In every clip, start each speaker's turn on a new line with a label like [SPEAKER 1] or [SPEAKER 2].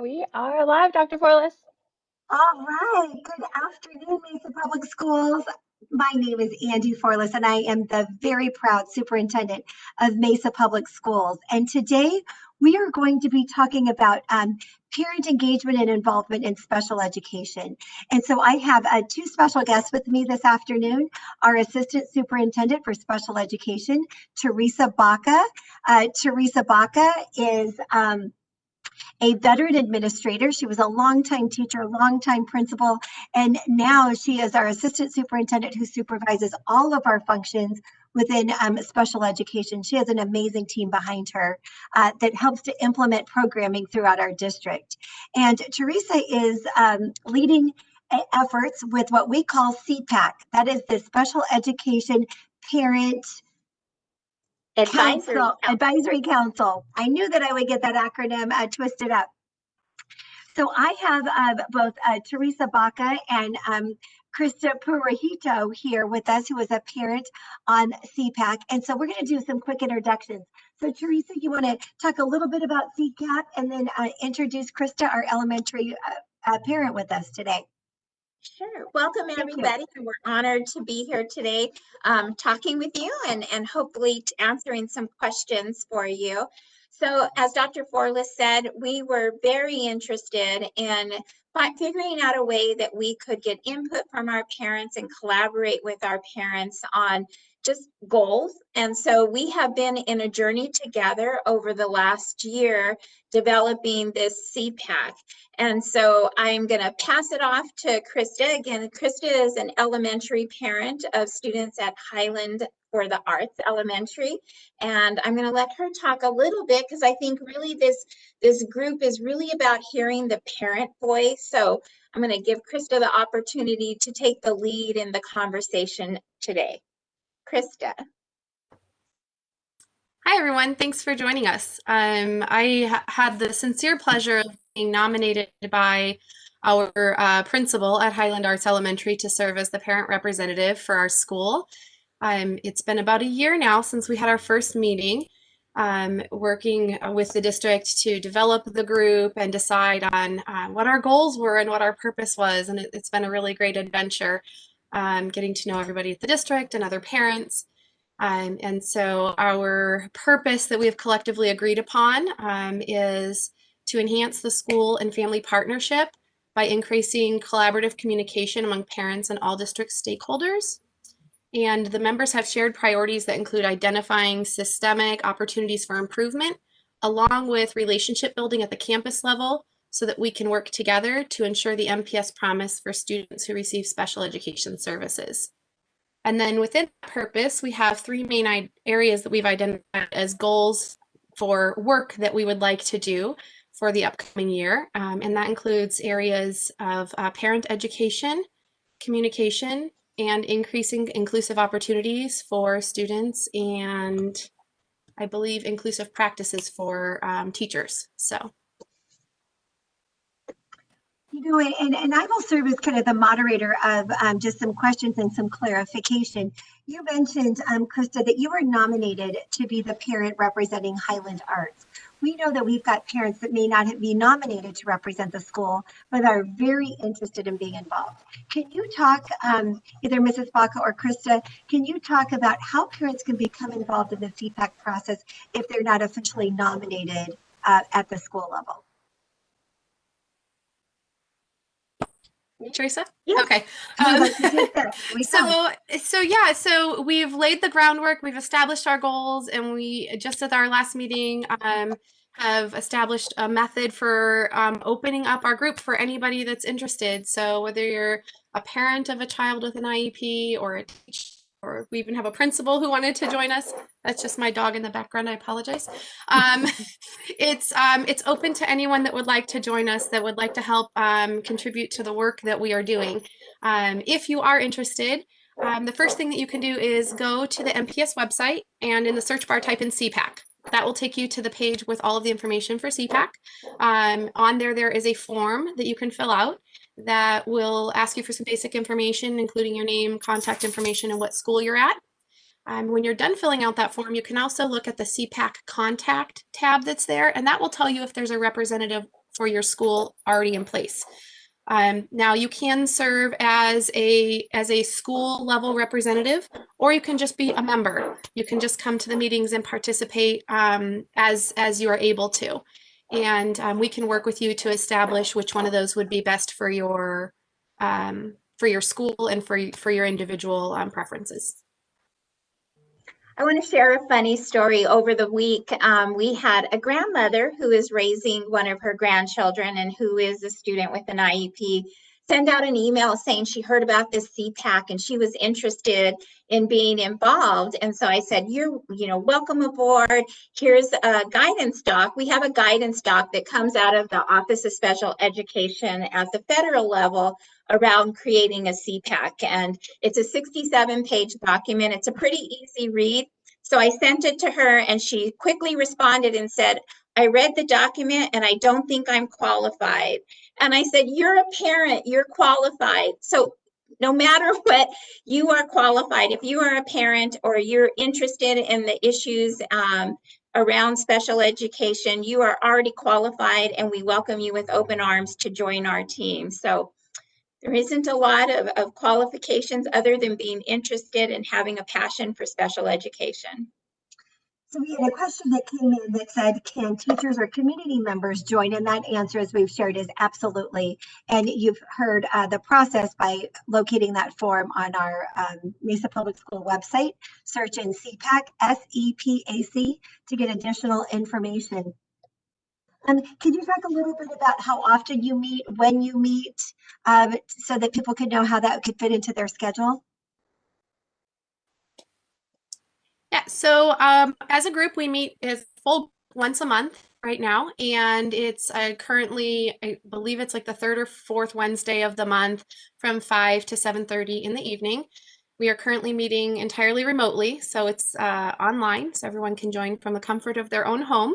[SPEAKER 1] We are live, Dr. Forlis.
[SPEAKER 2] All right. Good afternoon, Mesa Public Schools. My name is Andy Forlis, and I am the very proud superintendent of Mesa Public Schools. And today we are going to be talking about parent engagement and involvement in special education. And so I have two special guests with me this afternoon, our Assistant Superintendent for Special Education, Teresa Baca. Teresa Baca is a veteran administrator. She was a longtime teacher, longtime principal, and now she is our assistant superintendent who supervises all of our functions within special education. She has an amazing team behind her that helps to implement programming throughout our district. And Teresa is leading efforts with what we call CPAC. That is the Special Education Parent Advisory Council. I knew that I would get that acronym twisted up. So I have both Teresa Baca and Krista Purahito here with us, who is a parent on CPAC. And so we're going to do some quick introductions. So Teresa, you want to talk a little bit about CPAC and then introduce Krista, our elementary parent with us today.
[SPEAKER 3] Sure. Welcome, everybody. We're honored to be here today talking with you and hopefully answering some questions for you. So as Dr. Forlis said, we were very interested in figuring out a way that we could get input from our parents and collaborate with our parents on just goals. And so we have been in a journey together over the last year developing this CPAC. And so I'm going to pass it off to Krista. Again, Krista is an elementary parent of students at Highland for the Arts Elementary. And I'm going to let her talk a little bit because I think really this group is really about hearing the parent voice. So I'm going to give Krista the opportunity to take the lead in the conversation today. Krista.
[SPEAKER 4] Hi, everyone. Thanks for joining us. I had the sincere pleasure of being nominated by our principal at Highland Arts Elementary to serve as the parent representative for our school. It's been about a year now since we had our first meeting, working with the district to develop the group and decide on what our goals were and what our purpose was. And it's been a really great adventure, getting to know everybody at the district and other parents. And so our purpose that we have collectively agreed upon is to enhance the school and family partnership by increasing collaborative communication among parents and all district stakeholders. And the members have shared priorities that include identifying systemic opportunities for improvement, along with relationship building at the campus level, so that we can work together to ensure the MPS promise for students who receive special education services. And then within that purpose, we have three main areas that we've identified as goals for work that we would like to do for the upcoming year. And that includes areas of parent education, communication, and increasing inclusive opportunities for students, and I believe inclusive practices for teachers. So.
[SPEAKER 2] You know, and I will serve as kind of the moderator of just some questions and some clarification. You mentioned, Krista, that you were nominated to be the parent representing Highland Arts. We know that we've got parents that may not be nominated to represent the school, but are very interested in being involved. Can you talk, either Mrs. Baca or Krista, can you talk about how parents can become involved in the CPAC process if they're not officially nominated at the school level?
[SPEAKER 4] Teresa?
[SPEAKER 3] Yeah.
[SPEAKER 4] Okay. So we've laid the groundwork, we've established our goals, and we just at our last meeting have established a method for opening up our group for anybody that's interested. So whether you're a parent of a child with an IEP or a teacher, or we even have a principal who wanted to join us. That's just my dog in the background. I apologize. It's open to anyone that would like to join us, that would like to help contribute to the work that we are doing. If you are interested, the first thing that you can do is go to the MPS website and in the search bar type in CPAC. That will take you to the page with all of the information for CPAC. On there is a form that you can fill out that will ask you for some basic information, including your name, contact information, and what school you're at. When you're done filling out that form, you can also look at the CPAC contact tab that's there, and that will tell you if there's a representative for your school already in place. Now you can serve as a school level representative, or you can just be a member. You can just come to the meetings and participate as you are able to. And we can work with you to establish which one of those would be best for your school and for your individual preferences.
[SPEAKER 3] I want to share a funny story. Over the week, we had a grandmother who is raising one of her grandchildren and who is a student with an IEP send out an email saying she heard about this CPAC and she was interested in being involved. And so I said, you're welcome aboard. Here's a guidance doc. We have a guidance doc that comes out of the Office of Special Education at the federal level around creating a CPAC. And it's a 67-page document. It's a pretty easy read. So I sent it to her and she quickly responded and said, I read the document and I don't think I'm qualified. And I said, you're a parent, you're qualified. So no matter what, you are qualified. If you are a parent or you're interested in the issues around special education, you are already qualified and we welcome you with open arms to join our team. So there isn't a lot of qualifications other than being interested and having a passion for special education.
[SPEAKER 2] So we had a question that came in that said, can teachers or community members join? And that answer, as we've shared, is absolutely. And you've heard the process by locating that form on our Mesa Public School website. Search in CPAC, S-E-P-A-C, to get additional information. Can you talk a little bit about how often you meet, when you meet, so that people could know how that could fit into their schedule?
[SPEAKER 4] Yeah, so as a group, we meet as full once a month right now, and it's currently, I believe it's like the third or fourth Wednesday of the month from 5 to 7:30 in the evening. We are currently meeting entirely remotely, so it's online, so everyone can join from the comfort of their own home.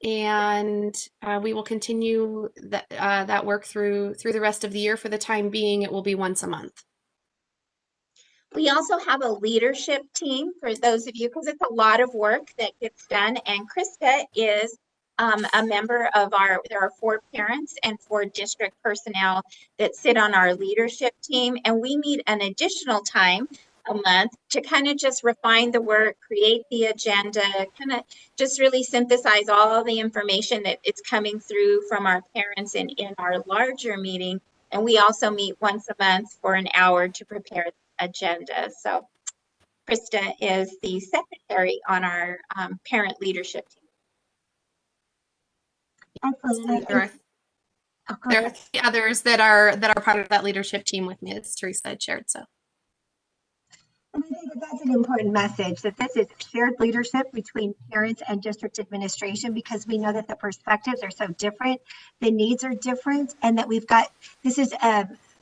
[SPEAKER 4] And we will continue that work through the rest of the year. For the time being, it will be once a month.
[SPEAKER 3] We also have a leadership team for those of you, because it's a lot of work that gets done. And Krista is a member of there are 4 parents and 4 district personnel that sit on our leadership team. And we meet an additional time a month to kind of just refine the work, create the agenda, kind of just really synthesize all the information that it's coming through from our parents in our larger meeting. And we also meet once a month for an hour to prepare agenda. So Krista is the secretary on our parent leadership team.
[SPEAKER 2] Excellent.
[SPEAKER 4] There are the others that are part of that leadership team with me, as Teresa had shared. So.
[SPEAKER 2] And I think that that's an important message, that this is shared leadership between parents and district administration, because we know that the perspectives are so different, the needs are different, and that this is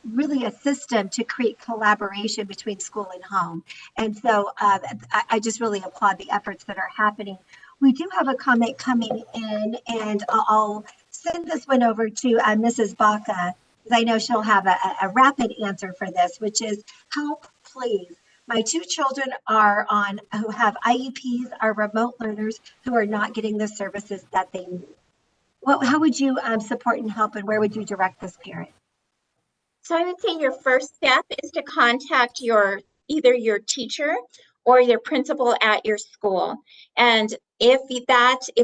[SPEAKER 2] really a system to create collaboration between school and home. And so I just really applaud the efforts that are happening. We do have a comment coming in, and I'll send this one over to Mrs. Baca, because I know she'll have a rapid answer for this, which is, help, please. My 2 children who have IEPs are remote learners who are not getting the services that they need. How would you support and help, and where would you direct this parent?
[SPEAKER 3] So I would say your first step is to contact either your teacher or your principal at your school. And if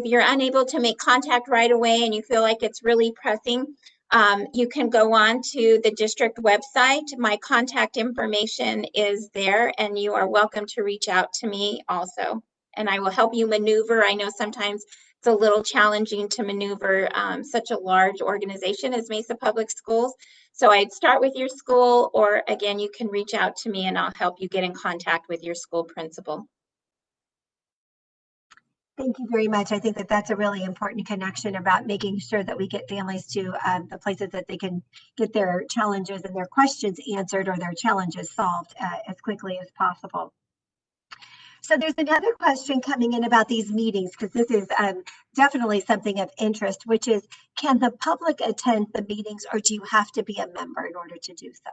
[SPEAKER 3] you're unable to make contact right away and you feel like it's really pressing, you can go on to the district website. My contact information is there, and you are welcome to reach out to me also. And I will help you maneuver. I know sometimes it's a little challenging to maneuver such a large organization as Mesa Public Schools. So I'd start with your school, or again, you can reach out to me and I'll help you get in contact with your school principal.
[SPEAKER 2] Thank you very much. I think that that's a really important connection about making sure that we get families to the places that they can get their challenges and their questions answered, or their challenges solved as quickly as possible. So there's another question coming in about these meetings, because this is definitely something of interest, which is, can the public attend the meetings, or do you have to be a member in order to do so?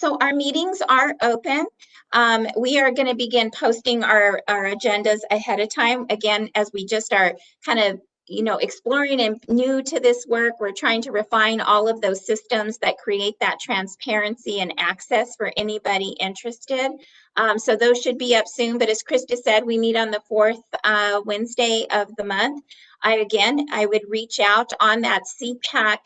[SPEAKER 3] So our meetings are open. We are going to begin posting our agendas ahead of time. Again, as we just are kind of, exploring and new to this work, we're trying to refine all of those systems that create that transparency and access for anybody interested. So those should be up soon. But as Krista said, we meet on the fourth Wednesday of the month. I would reach out on that CPAC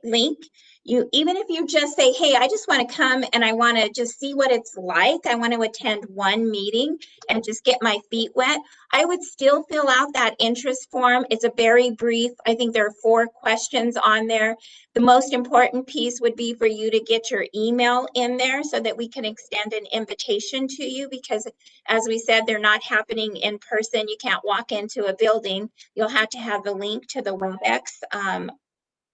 [SPEAKER 3] link. Even if you just say, hey, I just want to come and I want to just see what it's like. I want to attend one meeting and just get my feet wet. I would still fill out that interest form. It's a very brief. I think there are 4 questions on there. The most important piece would be for you to get your email in there so that we can extend an invitation to you, because as we said, they're not happening in person. You can't walk into a building. You'll have to have the link to the WebEx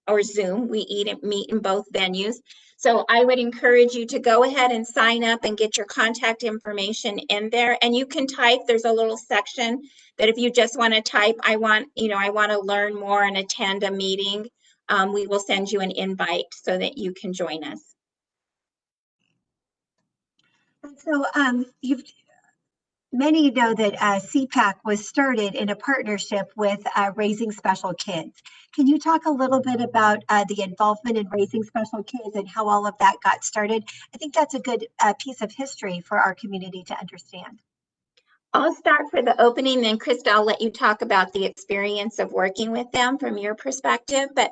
[SPEAKER 3] or Zoom. We meet in both venues. So I would encourage you to go ahead and sign up and get your contact information in there. And you can type, there's a little section that if you just want to type, I want to learn more and attend a meeting, we will send you an invite so that you can join us.
[SPEAKER 2] And so many know that CPAC was started in a partnership with Raising Special Kids. Can you talk a little bit about the involvement in Raising Special Kids and how all of that got started? I think that's a good piece of history for our community to understand.
[SPEAKER 3] I'll start for the opening, then Krista, I'll let you talk about the experience of working with them from your perspective. But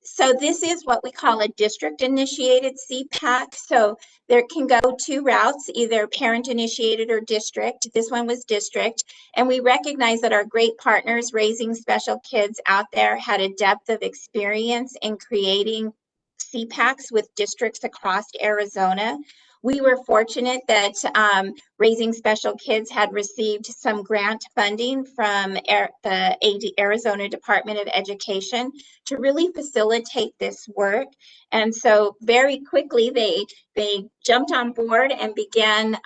[SPEAKER 3] so this is what we call a district-initiated CPAC. So there can go 2 routes, either parent-initiated or district. This one was district. And we recognize that our great partners, Raising Special Kids out there, had a depth of experience in creating CPACs with districts across Arizona. We were fortunate that Raising Special Kids had received some grant funding from the Arizona Department of Education to really facilitate this work. And so very quickly, they jumped on board and began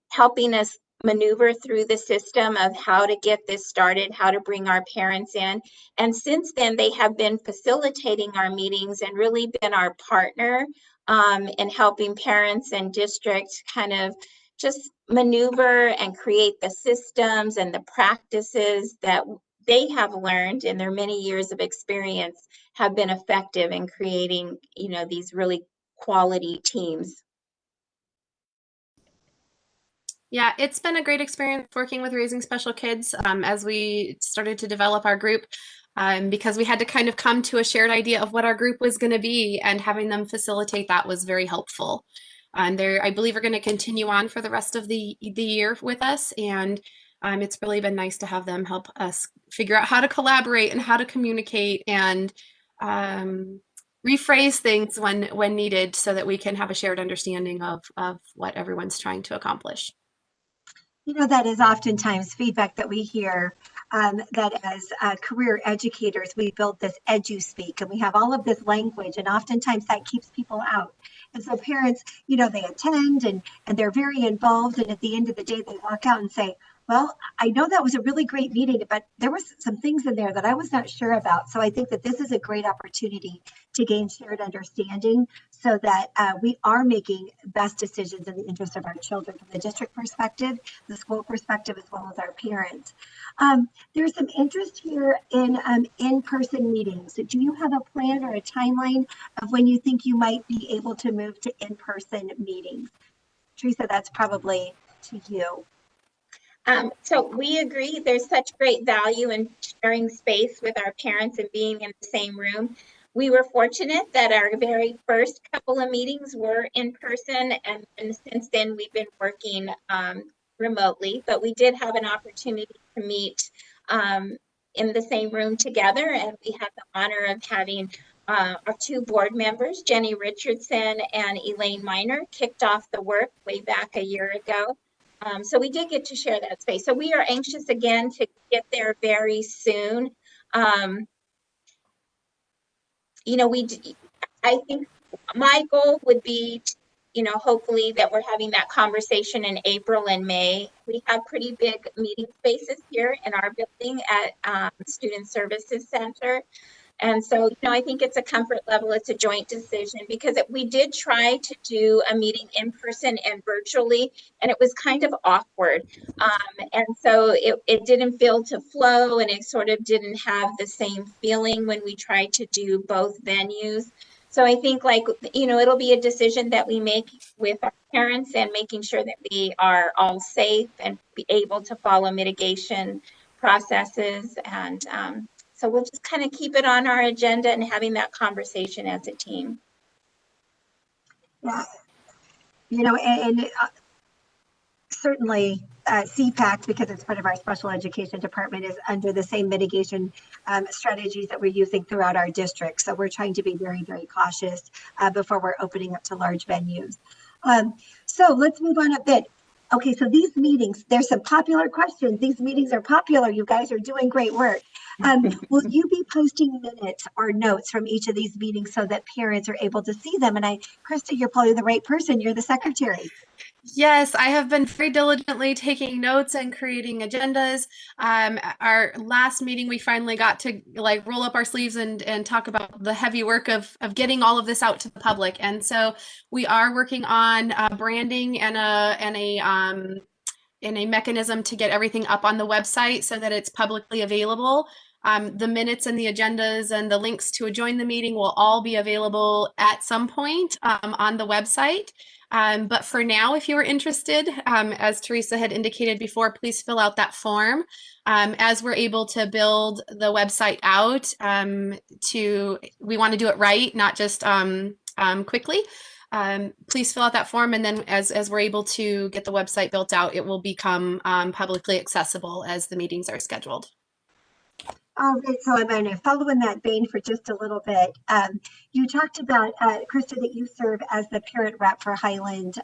[SPEAKER 3] helping us maneuver through the system of how to get this started, how to bring our parents in. And since then, they have been facilitating our meetings and really been our partner in helping parents and districts kind of just maneuver and create the systems and the practices that they have learned in their many years of experience have been effective in creating, these really quality teams.
[SPEAKER 4] Yeah, it's been a great experience working with Raising Special Kids as we started to develop our group, because we had to kind of come to a shared idea of what our group was going to be, and having them facilitate that was very helpful. I believe, are going to continue on for the rest of the year with us, and it's really been nice to have them help us figure out how to collaborate and how to communicate and rephrase things when needed, so that we can have a shared understanding of what everyone's trying to accomplish.
[SPEAKER 2] That is oftentimes feedback that we hear, that as career educators, we build this edu-speak, and we have all of this language, and oftentimes that keeps people out. And so parents, they attend and they're very involved, and at the end of the day, they walk out and say, well, I know that was a really great meeting, but there was some things in there that I was not sure about. So I think that this is a great opportunity to gain shared understanding so that we are making best decisions in the interest of our children from the district perspective, the school perspective, as well as our parents. There's some interest here in in-person meetings. Do you have a plan or a timeline of when you think you might be able to move to in-person meetings? Teresa, that's probably to you.
[SPEAKER 3] So we agree there's such great value in sharing space with our parents and being in the same room. We were fortunate that our very first couple of meetings were in person, and since then we've been working remotely, but we did have an opportunity to meet in the same room together, and we had the honor of having our 2 board members, Jenny Richardson and Elaine Miner, kicked off the work way back a year ago. So we did get to share that space. So we are anxious again to get there very soon. I think my goal would be, hopefully that we're having that conversation in April and May. We have pretty big meeting spaces here in our building at Student Services Center. And so, I think it's a comfort level. It's a joint decision because we did try to do a meeting in person and virtually, and it was kind of awkward. And so it didn't feel to flow, and it sort of didn't have the same feeling when we tried to do both venues. So I think it'll be a decision that we make with our parents and making sure that we are all safe and be able to follow mitigation processes. And so we'll just kind of keep it on our agenda and having that conversation as a team.
[SPEAKER 2] Yeah, and certainly CPAC, because it's part of our special education department, is under the same mitigation strategies that we're using throughout our district. So we're trying to be very, very cautious before we're opening up to large venues. So let's move on a bit. Okay, so these meetings, there's some popular questions. These meetings are popular. You guys are doing great work. Will you be posting minutes or notes from each of these meetings so that parents are able to see them? And Krista, you're probably the right person. You're the secretary.
[SPEAKER 4] Yes, I have been very diligently taking notes and creating agendas. Our last meeting, we finally got to roll up our sleeves and talk about the heavy work of getting all of this out to the public. And so we are working on branding and a mechanism to get everything up on the website so that it's publicly available. The minutes and the agendas and the links to join the meeting will all be available at some point on the website. But for now, if you are interested, as Teresa had indicated before, please fill out that form. As we're able to build the website out, we want to do it right, not just quickly. Please fill out that form, and then as we're able to get the website built out, it will become publicly accessible as the meetings are scheduled.
[SPEAKER 2] All right, so I'm going to follow in that vein for just a little bit. You talked about, Krista, that you serve as the parent rep for Highland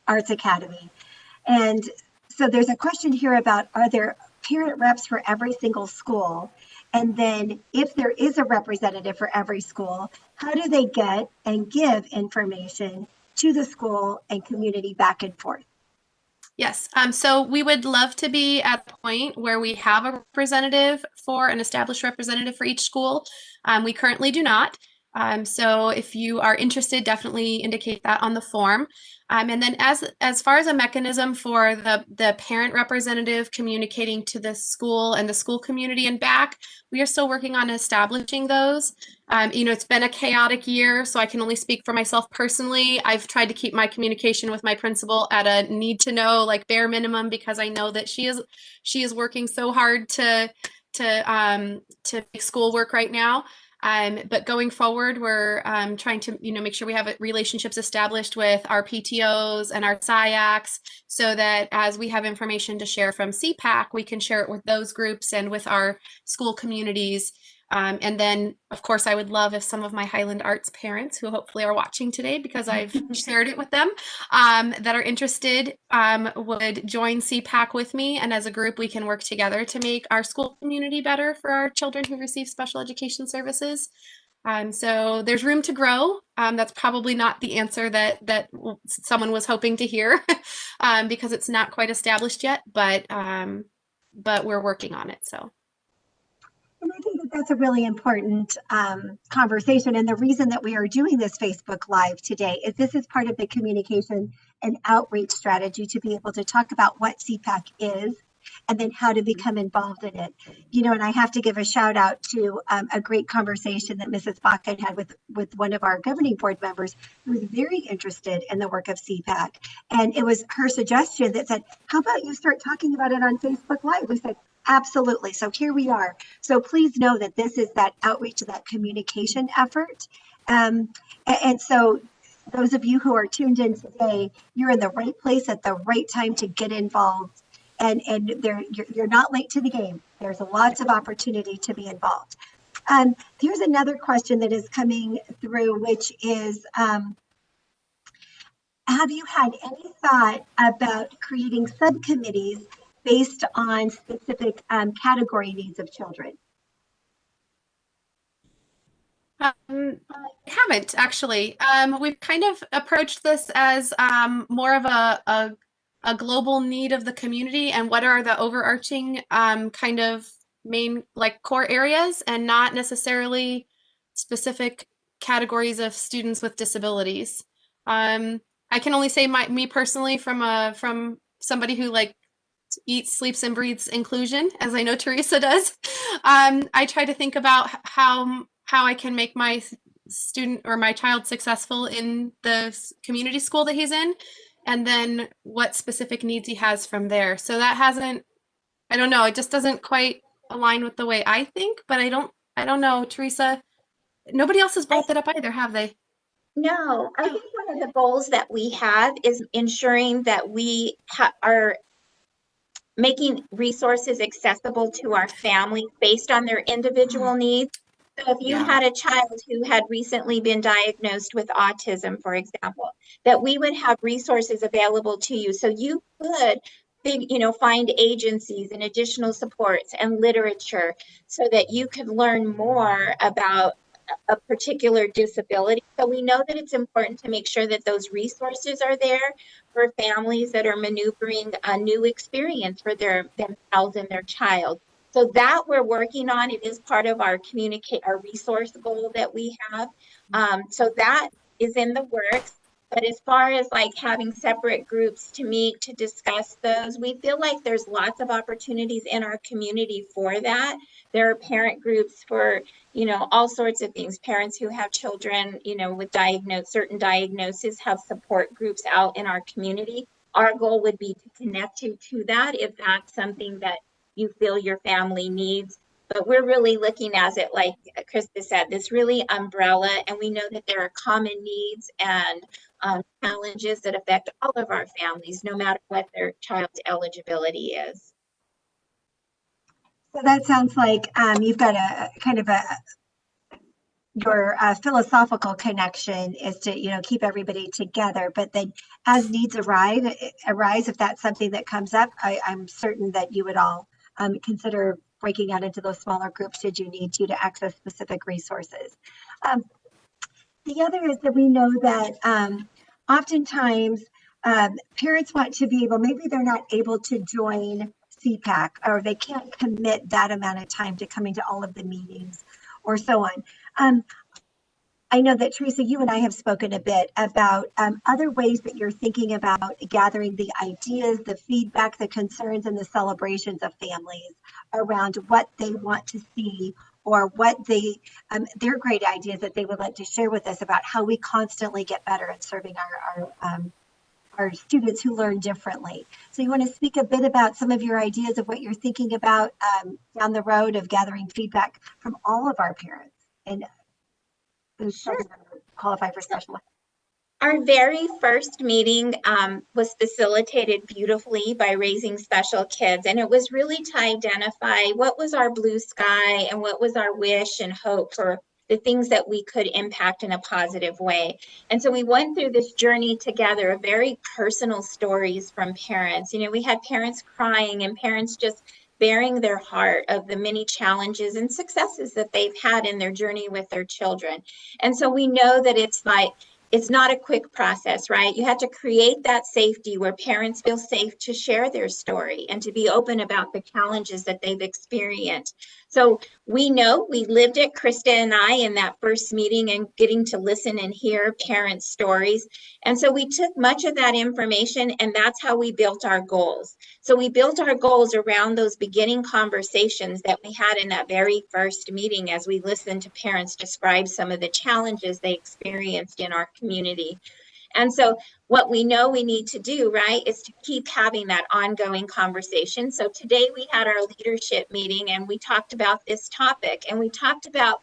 [SPEAKER 2] Arts Academy. And so there's a question here about, are there parent reps for every single school? And then if there is a representative for every school, how do they get and give information to the school and community back and forth?
[SPEAKER 4] Yes, so we would love to be at a point where we have a representative an established representative for each school. We currently do not. So if you are interested, definitely indicate that on the form. And then as far as a mechanism for the parent representative communicating to the school and the school community and back, we are still working on establishing those. It's been a chaotic year, so I can only speak for myself personally. I've tried to keep my communication with my principal at a need to know, like bare minimum, because I know that she is working so hard to make school work right now. But going forward, we're trying to make sure we have relationships established with our PTOs and our SIACs, so that as we have information to share from CPAC, we can share it with those groups and with our school communities. And then, of course, I would love if some of my Highland Arts parents, who hopefully are watching today because I've shared it with them, that are interested, would join CPAC with me. And as a group, we can work together to make our school community better for our children who receive special education services. So there's room to grow. That's probably not the answer that someone was hoping to hear because it's not quite established yet, but we're working on it. So.
[SPEAKER 2] And I think that that's a really important conversation. And the reason that we are doing this Facebook Live today is this is part of the communication and outreach strategy to be able to talk about what CPAC is and then how to become involved in it. And I have to give a shout out to a great conversation that Mrs. Bakken had with one of our governing board members who was very interested in the work of CPAC. And it was her suggestion that said, how about you start talking about it on Facebook Live? We said, absolutely. So here we are. So please know that this is that outreach, that communication effort. And so those of you who are tuned in today, you're in the right place at the right time to get involved. And you're not late to the game. There's lots of opportunity to be involved. Here's another question that is coming through, which is, have you had any thought about creating subcommittees based on specific category needs of children?
[SPEAKER 4] Haven't actually. We've kind of approached this as more of a global need of the community, and what are the overarching kind of main like core areas and not necessarily specific categories of students with disabilities. I can only say me personally from somebody who like eats, sleeps, and breathes inclusion, as I know Teresa does. I try to think about how I can make my student or my child successful in the community school that he's in, and then what specific needs he has from there. So that hasn't, I don't know, it just doesn't quite align with the way I think, but I don't know, Teresa. Nobody else has brought that up either, have they?
[SPEAKER 3] No, I think one of the goals that we have is ensuring that we are making resources accessible to our families based on their individual needs. So if you
[SPEAKER 4] Yeah.
[SPEAKER 3] had a child who had recently been diagnosed with autism, for example, that we would have resources available to you. So you could find agencies and additional supports and literature so that you could learn more about a particular disability. So we know that it's important to make sure that those resources are there for families that are maneuvering a new experience for themselves and their child. So that we're working on. It is part of our resource goal that we have. So that is in the works. But as far as like having separate groups to meet to discuss those, we feel like there's lots of opportunities in our community for that. There are parent groups for all sorts of things. Parents who have children, with certain diagnoses have support groups out in our community. Our goal would be to connect you to that if that's something that you feel your family needs. But we're really looking at it, like Krista said, this really umbrella, and we know that there are common needs and challenges that affect all of our families, no matter what their child's eligibility is.
[SPEAKER 2] So that sounds like you've got a kind of your philosophical connection is to keep everybody together, but then as needs arise, if that's something that comes up, I'm certain that you would all consider breaking out into those smaller groups should you need to access specific resources. The other is that we know that oftentimes parents want to be able, maybe they're not able to join CPAC, or they can't commit that amount of time to coming to all of the meetings or so on. I know that Teresa, you and I have spoken a bit about other ways that you're thinking about gathering the ideas, the feedback, the concerns, and the celebrations of families around what they want to see, or what their great ideas that they would like to share with us about how we constantly get better at serving our students who learn differently. So you want to speak a bit about some of your ideas of what you're thinking about down the road of gathering feedback from all of our parents and who's
[SPEAKER 3] Sure.
[SPEAKER 2] qualify for special ed.
[SPEAKER 3] Our very first meeting was facilitated beautifully by Raising Special Kids, and it was really to identify what was our blue sky and what was our wish and hope for the things that we could impact in a positive way. And so we went through this journey together of very personal stories from parents. We had parents crying and parents just bearing their heart of the many challenges and successes that they've had in their journey with their children. And so we know that it's not a quick process, right? You have to create that safety where parents feel safe to share their story and to be open about the challenges that they've experienced. So we know, we lived it, Krista and I, in that first meeting and getting to listen and hear parents' stories. And so we took much of that information, and that's how we built our goals. So we built our goals around those beginning conversations that we had in that very first meeting as we listened to parents describe some of the challenges they experienced in our community. And so what we know we need to do, right, is to keep having that ongoing conversation. So today we had our leadership meeting and we talked about this topic, and we talked about,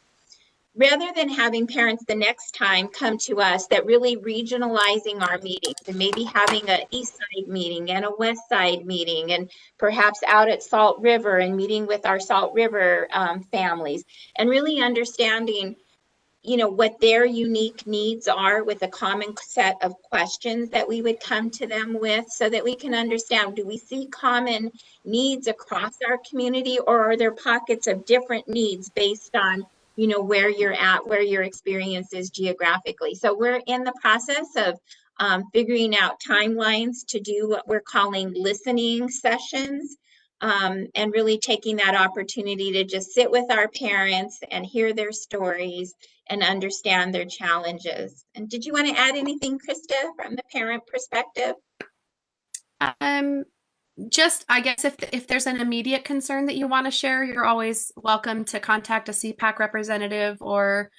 [SPEAKER 3] rather than having parents the next time come to us, that really regionalizing our meetings and maybe having an East Side meeting and a West Side meeting, and perhaps out at Salt River and meeting with our Salt River families, and really understanding what their unique needs are with a common set of questions that we would come to them with, so that we can understand, do we see common needs across our community, or are there pockets of different needs based on where you're at, where your experience is geographically. So we're in the process of figuring out timelines to do what we're calling listening sessions and really taking that opportunity to just sit with our parents and hear their stories and understand their challenges. And did you want to add anything, Krista, from the parent perspective?
[SPEAKER 4] Um, just, I guess if there's an immediate concern that you want to share, you're always welcome to contact a CPAC representative or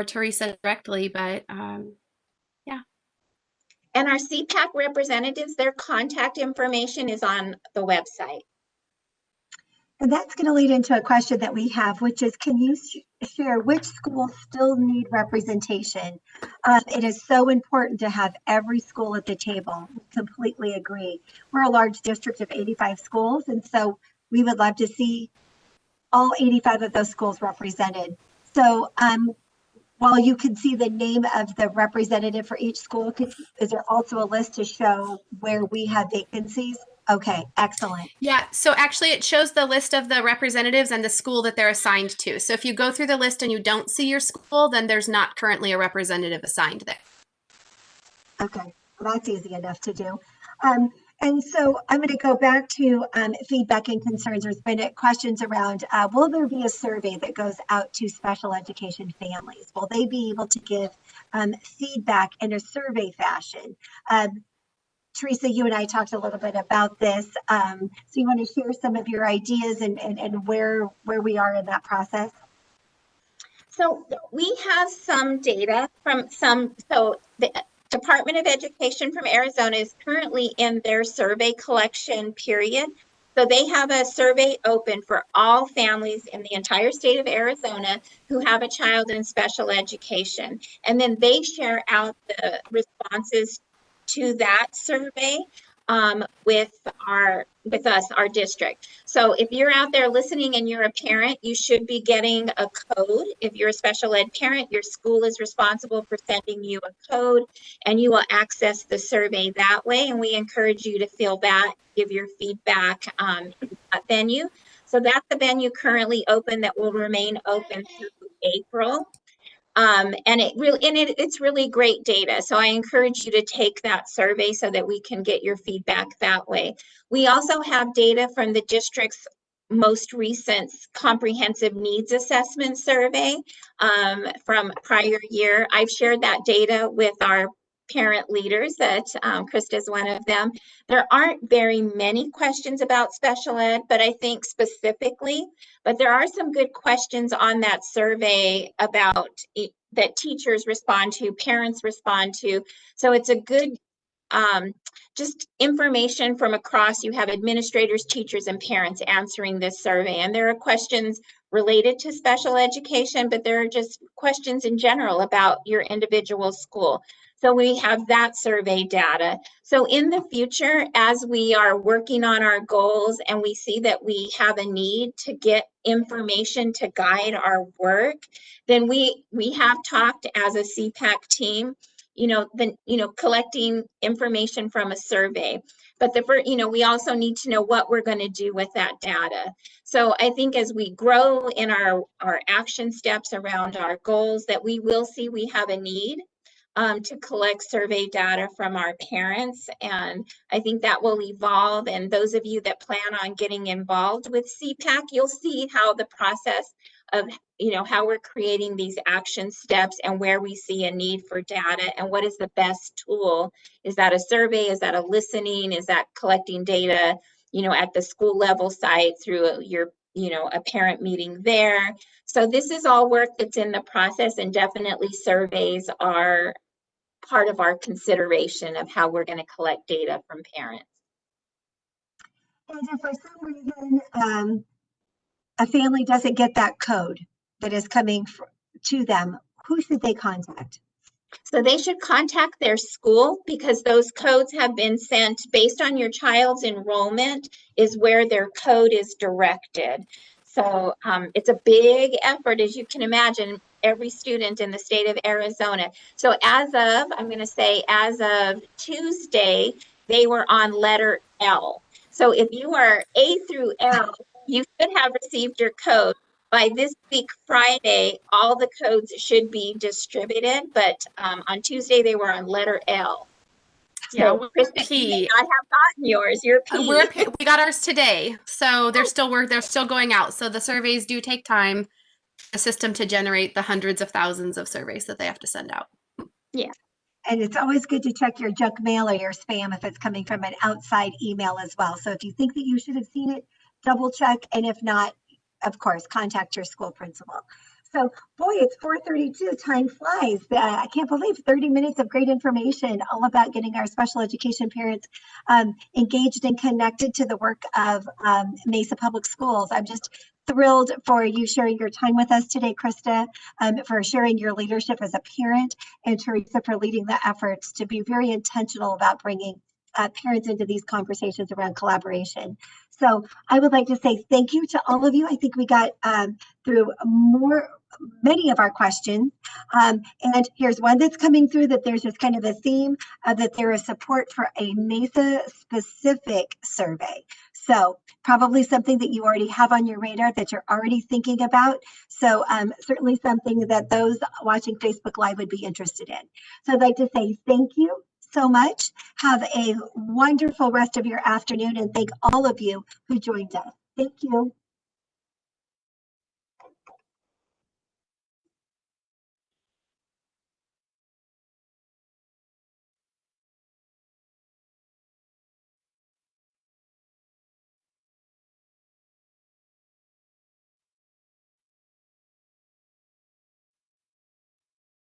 [SPEAKER 4] Teresa directly. But yeah.
[SPEAKER 3] And our CPAC representatives, their contact information is on the website.
[SPEAKER 2] And that's going to lead into a question that we have, which is, can you share which schools still need representation? It is so important to have every school at the table. We completely agree. We're a large district of 85 schools, and so we would love to see all 85 of those schools represented. So while you can see the name of the representative for each school, is there also a list to show where we have vacancies? Okay, excellent.
[SPEAKER 4] Yeah, so actually it shows the list of the representatives and the school that they're assigned to. So if you go through the list and you don't see your school, then there's not currently a representative assigned there.
[SPEAKER 2] Okay, well, that's easy enough to do. And so I'm going to go back to feedback and concerns. There's been questions around, will there be a survey that goes out to special education families? Will they be able to give feedback in a survey fashion? Teresa, you and I talked a little bit about this. So you want to share some of your ideas and where we are in that process?
[SPEAKER 3] So we have some data from so the Department of Education from Arizona is currently in their survey collection period. So they have a survey open for all families in the entire state of Arizona who have a child in special education. And then they share out the responses to that survey with us, our district. So if you're out there listening and you're a parent, you should be getting a code. If you're a special ed parent, your school is responsible for sending you a code and you will access the survey that way. And we encourage you to fill that, give your feedback in that venue. So that's the venue currently open that will remain open through April. And it's really great data. So I encourage you to take that survey so that we can get your feedback that way. We also have data from the district's most recent comprehensive needs assessment survey from prior year. I've shared that data with our parent leaders that Krista is one of them. There aren't very many questions about special ed, but I think specifically, but there are some good questions on that survey about that teachers respond to, parents respond to. So it's a good just information from across. You have administrators, teachers, and parents answering this survey. And there are questions related to special education, but there are just questions in general about your individual school. So we have that survey data. So in the future, as we are working on our goals and we see that we have a need to get information to guide our work, then we have talked as a CPAC team, collecting information from a survey. But we also need to know what we're going to do with that data. So I think as we grow in our action steps around our goals, that we will see we have a need to collect survey data from our parents. And I think that will evolve. And those of you that plan on getting involved with CPAC, you'll see how the process of how we're creating these action steps and where we see a need for data and what is the best tool. Is that a survey? Is that a listening? Is that collecting data, at the school level site through your a parent meeting there? So this is all work that's in the process, and definitely surveys are part of our consideration of how we're going to collect data from parents.
[SPEAKER 2] And if for some reason a family doesn't get that code that is coming to them, who should they contact?
[SPEAKER 3] So they should contact their school, because those codes have been sent based on your child's enrollment is where their code is directed. So it's a big effort, as you can imagine, every student in the state of Arizona. So as of Tuesday, they were on letter L. So if you are A through L, you should have received your code. By this week, Friday, all the codes should be distributed, but on Tuesday, they were on letter L.
[SPEAKER 4] Yeah,
[SPEAKER 2] So,
[SPEAKER 4] we're
[SPEAKER 3] Kristen, you may
[SPEAKER 4] P.
[SPEAKER 3] not have gotten yours. You're P.
[SPEAKER 4] We got ours today, so they're still going out. So the surveys do take time for the system to generate the hundreds of thousands of surveys that they have to send out.
[SPEAKER 2] and it's always good to check your junk mail or your spam if it's coming from an outside email as well. So if you think that you should have seen it, double check. And if not, of course, contact your school principal. So, boy, it's 4:32. Time flies. I can't believe 30 minutes of great information all about getting our special education parents engaged and connected to the work of Mesa Public Schools. I'm just thrilled for you sharing your time with us today, Krista, for sharing your leadership as a parent, and Teresa for leading the efforts to be very intentional about bringing parents into these conversations around collaboration. So I would like to say thank you to all of you. I think we got through many of our questions. And here's one that's coming through that there's just kind of a theme that there is support for a Mesa specific survey. So probably something that you already have on your radar that you're already thinking about. So certainly something that those watching Facebook Live would be interested in. So I'd like to say thank you so much. Have a wonderful rest of your afternoon, and thank all of you who joined us. Thank you.